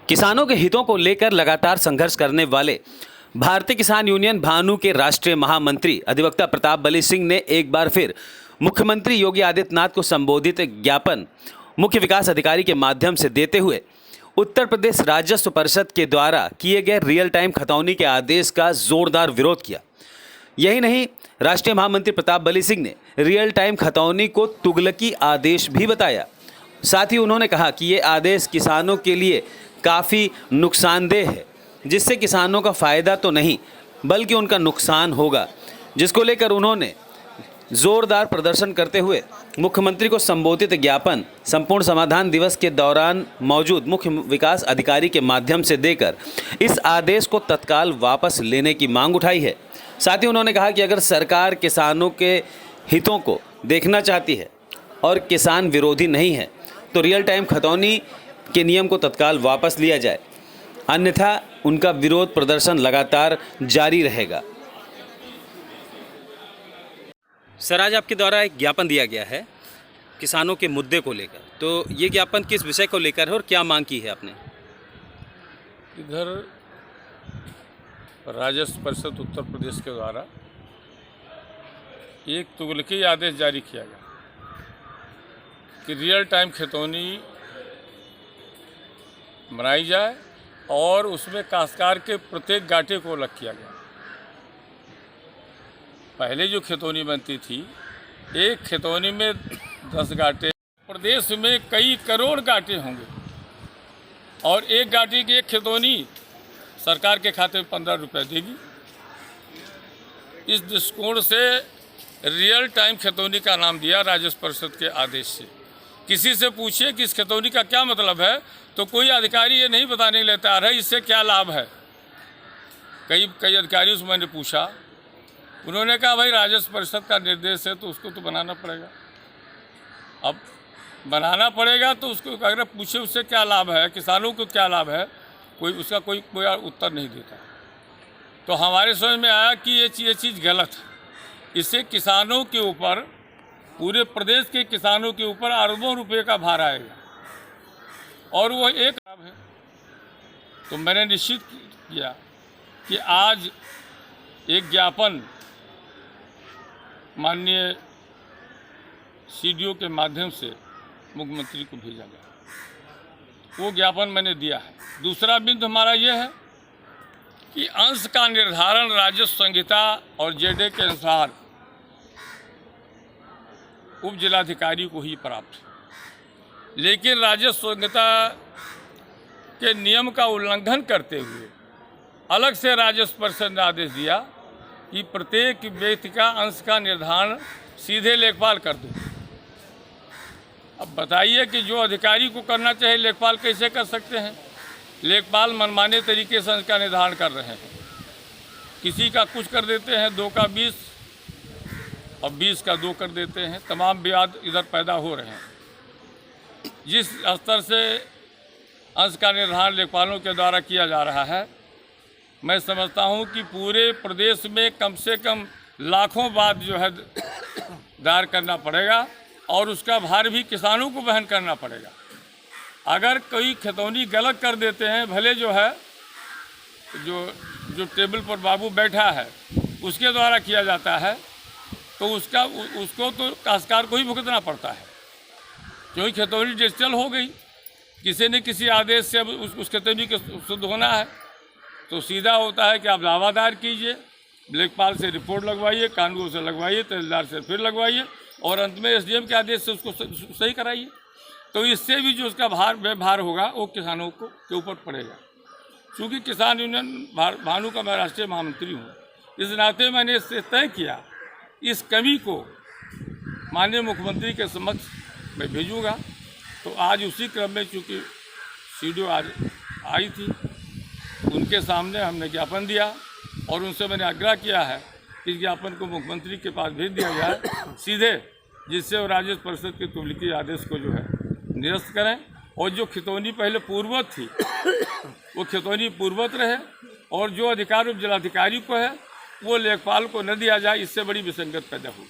किसानों के हितों को लेकर लगातार संघर्ष करने वाले भारतीय किसान यूनियन भानु के राष्ट्रीय महामंत्री अधिवक्ता प्रताप बली सिंह ने एक बार फिर मुख्यमंत्री योगी आदित्यनाथ को संबोधित ज्ञापन मुख्य विकास अधिकारी के माध्यम से देते हुए उत्तर प्रदेश राजस्व परिषद के द्वारा किए गए रियल टाइम खतौनी के आदेश का जोरदार विरोध किया। यही नहीं, राष्ट्रीय महामंत्री प्रताप बली सिंह ने रियल टाइम खतौनी को तुगलकी आदेश भी बताया। साथ ही उन्होंने कहा कि ये आदेश किसानों के लिए काफ़ी नुकसानदेह है, जिससे किसानों का फ़ायदा तो नहीं बल्कि उनका नुकसान होगा, जिसको लेकर उन्होंने ज़ोरदार प्रदर्शन करते हुए मुख्यमंत्री को संबोधित ज्ञापन संपूर्ण समाधान दिवस के दौरान मौजूद मुख्य विकास अधिकारी के माध्यम से देकर इस आदेश को तत्काल वापस लेने की मांग उठाई है। साथ ही उन्होंने कहा कि अगर सरकार किसानों के हितों को देखना चाहती है और किसान विरोधी नहीं है तो रियल टाइम खतौनी के नियम को तत्काल वापस लिया जाए, अन्यथा उनका विरोध प्रदर्शन लगातार जारी रहेगा। सर, आज आपके द्वारा एक ज्ञापन दिया गया है किसानों के मुद्दे को लेकर, तो ये ज्ञापन किस विषय को लेकर है और क्या मांग की है आपने? इधर राजस्व परिषद उत्तर प्रदेश के द्वारा एक तुगलकी आदेश जारी किया गया कि रियल टाइम खतौनी बनाई जाए और उसमें काश्तकार के प्रत्येक गांठे को अलग किया गया। पहले जो खतौनी बनती थी, एक खतौनी में 10 गांठे, प्रदेश में कई करोड़ गांठे होंगे और एक गांठी की एक खतौनी सरकार के खाते में 15 रुपये देगी। इस दृष्टिकोण से रियल टाइम खतौनी का नाम दिया राजस्व परिषद के आदेश से। किसी से पूछिए कि इस खतौनी का क्या मतलब है तो कोई अधिकारी ये नहीं बताने लेता है इससे क्या लाभ है। कई अधिकारियों से मैंने पूछा, उन्होंने कहा भाई राजस्व परिषद का निर्देश है तो उसको तो बनाना पड़ेगा। अब बनाना पड़ेगा तो उसको अगर पूछे उससे क्या लाभ है, किसानों को क्या लाभ है, कोई उत्तर नहीं देता। तो हमारे समझ में आया कि ये चीज़ गलत है। इससे किसानों के ऊपर, पूरे प्रदेश के किसानों के ऊपर अरबों रुपए का भार आएगा और वो एक लाभ है। तो मैंने निश्चित किया कि आज एक ज्ञापन माननीय सीडीओ के माध्यम से मुख्यमंत्री को भेजा गया। वो ज्ञापन मैंने दिया है। दूसरा बिंदु हमारा यह है कि अंश का निर्धारण राजस्व संहिता और जेडे के अनुसार उप जिलाधिकारी को ही प्राप्त है, लेकिन राजस्व संहिता के नियम का उल्लंघन करते हुए अलग से राजस्व परिषद ने आदेश दिया कि प्रत्येक व्यक्ति का अंश का निर्धारण सीधे लेखपाल कर दो। अब बताइए कि जो अधिकारी को करना चाहिए लेखपाल कैसे कर सकते हैं? लेखपाल मनमाने तरीके से अंश का निर्धारण कर रहे हैं। किसी का कुछ कर देते हैं, 2 का 20 और 20 का 2 कर देते हैं। तमाम विवाद इधर पैदा हो रहे हैं। जिस स्तर से अंश का निर्धारण लेखपालों के द्वारा किया जा रहा है, मैं समझता हूं कि पूरे प्रदेश में कम से कम लाखों बात जो है दायर करना पड़ेगा और उसका भार भी किसानों को वहन करना पड़ेगा। अगर कोई खतौनी गलत कर देते हैं, भले जो है जो टेबल पर बाबू बैठा है उसके द्वारा किया जाता है, तो उसको तो काश्तकार को ही भुगतना पड़ता है, क्योंकि खतौनी डिजिटल हो गई। किसी न किसी आदेश से उस खतौनी के शुद्ध होना है तो सीधा होता है कि आप दावा दायर कीजिए, लेखपाल से रिपोर्ट लगवाइए, कानून से लगवाइए, तहसीलदार से फिर लगवाइए और अंत में एसडीएम के आदेश से उसको सही कराइए। तो इससे भी जो उसका व्यवहार होगा वो किसानों के ऊपर पड़ेगा। क्योंकि किसान यूनियन भानु का मैं राष्ट्रीय महामंत्री हूँ, इस नाते मैंने इससे तय किया इस कमी को माननीय मुख्यमंत्री के समक्ष मैं भेजूँगा। तो आज उसी क्रम में चूँकि सीडीओ आज आई थी, उनके सामने हमने ज्ञापन दिया और उनसे मैंने आग्रह किया है कि इस ज्ञापन को मुख्यमंत्री के पास भेज दिया जाए सीधे, जिससे वो राजस्व परिषद के तुगलकी आदेश को जो है निरस्त करें और जो खतौनी पहले पूर्ववत थी वो खतौनी पूर्ववत रहे और जो अधिकार उप जिलाधिकारी को है वो लेखपाल को न दिया जाए। इससे बड़ी विसंगत पैदा हुई।